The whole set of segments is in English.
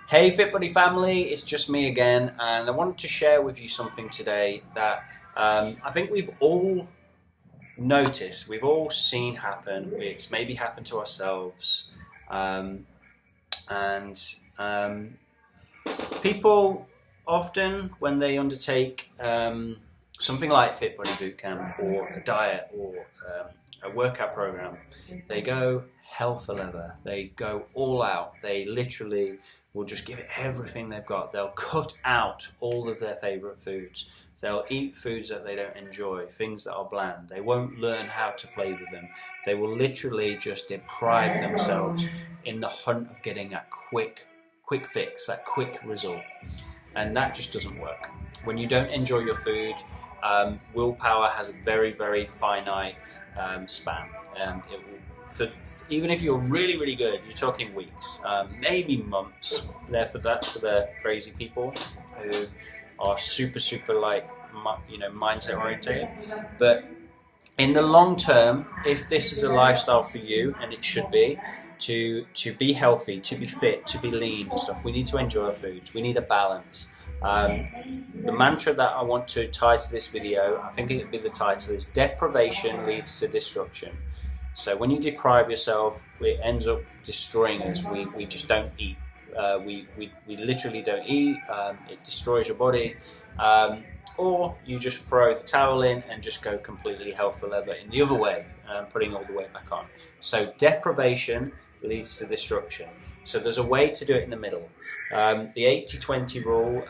Hey FitBuddy family, it's just me again, and I wanted to share with you something today that I think we've all noticed, we've all seen happen. It's maybe happened to ourselves, and people often, when they undertake something like FitBuddy Bootcamp or a diet or a workout program, they go hell for leather. They go all out. They literally will just give it everything they've got. They'll cut out all of their favourite foods. They'll eat foods that they don't enjoy, things that are bland. They won't learn how to flavour them. They will literally just deprive themselves in the hunt of getting that quick fix, that quick result. And that just doesn't work. When you don't enjoy your food, willpower has a very, very finite span. Even if you're really, really good, you're talking weeks, maybe months. Therefore, that's for the crazy people who are super, mindset oriented. But in the long term, if this is a lifestyle for you, and it should be, to be healthy, to be fit, to be lean and stuff, we need to enjoy our foods. We need a balance. The mantra that I want to tie to this video, I think it would be the title, is deprivation leads to destruction. So when you deprive yourself, it ends up destroying us. We just don't eat. We literally don't eat. It destroys your body. Or you just throw the towel in and just go completely hell for leather in the other way, putting all the weight back on. So deprivation leads to destruction. So there's a way to do it in the middle. The 80-20 rule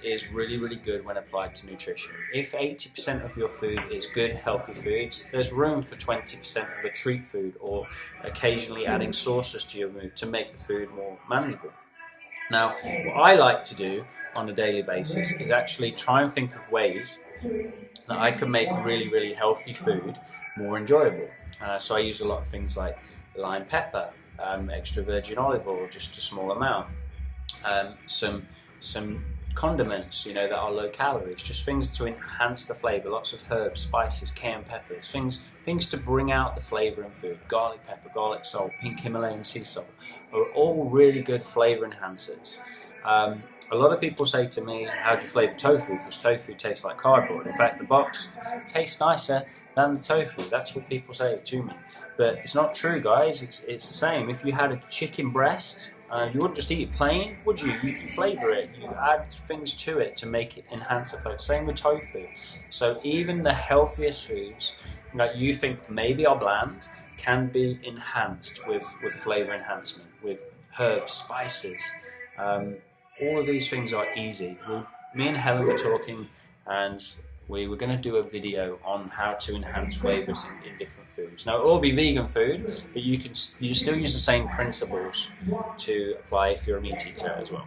is really, really good when applied to nutrition. If 80% of your food is good, healthy foods, there's room for 20% of a treat food, or occasionally adding sauces to your food to make the food more manageable. Now, what I like to do on a daily basis is actually try and think of ways that I can make really, really healthy food more enjoyable. So I use a lot of things like lime pepper, extra virgin olive oil, just a small amount, some condiments, that are low calories, just things to enhance the flavour, lots of herbs, spices, cayenne peppers, things to bring out the flavour in food. Garlic pepper, garlic salt, pink Himalayan sea salt are all really good flavour enhancers. A lot of people say to me, how do you flavour tofu? Because tofu tastes like cardboard. In fact, the box tastes nicer than the tofu. That's what people say to me. But it's not true, guys. It's the same. If you had a chicken breast, you wouldn't just eat it plain, would you? You flavour it. You add things to it to make it enhance the flavour. Same with tofu. So even the healthiest foods that you think maybe are bland can be enhanced with flavour enhancement, with herbs, spices. All of these things are easy. Me and Helen were talking, and we were going to do a video on how to enhance flavours in different foods. Now, it will all be vegan food, but you still use the same principles to apply if you're a meat eater as well.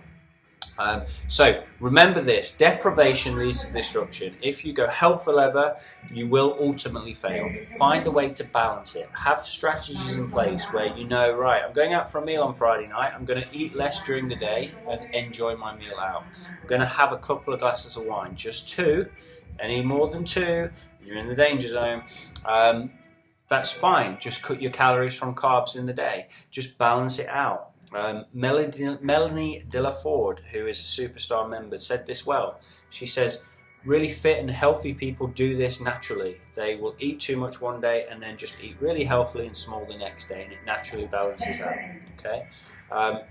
So remember this: deprivation leads to destruction. If you go hell for leather, you will ultimately fail. Find a way to balance it. Have strategies in place where right, I'm going out for a meal on Friday night, I'm going to eat less during the day and enjoy my meal out. I'm going to have a couple of glasses of wine, just 2. Any more than 2, you're in the danger zone. That's fine. Just cut your calories from carbs in the day. Just balance it out. Melanie Delaford, who is a superstar member, said this well. She says, really fit and healthy people do this naturally. They will eat too much one day and then just eat really healthily and small the next day, and it naturally balances out. Okay,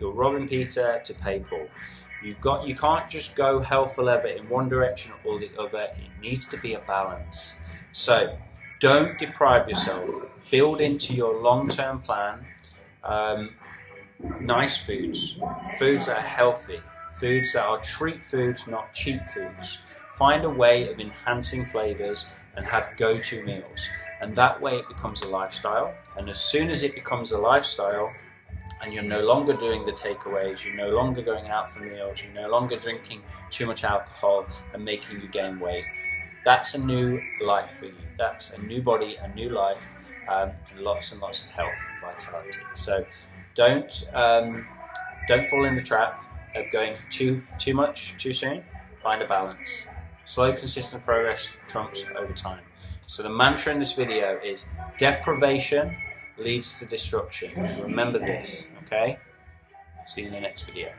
you're robbing Peter to pay Paul. You can't just go hell for leather in one direction or the other. It needs to be a balance. So don't deprive yourself. Build into your long-term plan nice foods that are healthy, foods that are treat foods, not cheap foods. Find a way of enhancing flavours and have go-to meals. And that way it becomes a lifestyle. And as soon as it becomes a lifestyle, and you're no longer doing the takeaways, you're no longer going out for meals, you're no longer drinking too much alcohol and making you gain weight, that's a new life for you. That's a new body, a new life, and lots of health and vitality. So don't fall in the trap of going too much too soon. Find a balance. Slow, consistent progress trumps over time. So the mantra in this video is deprivation leads to destruction. Remember this, okay? See you in the next video.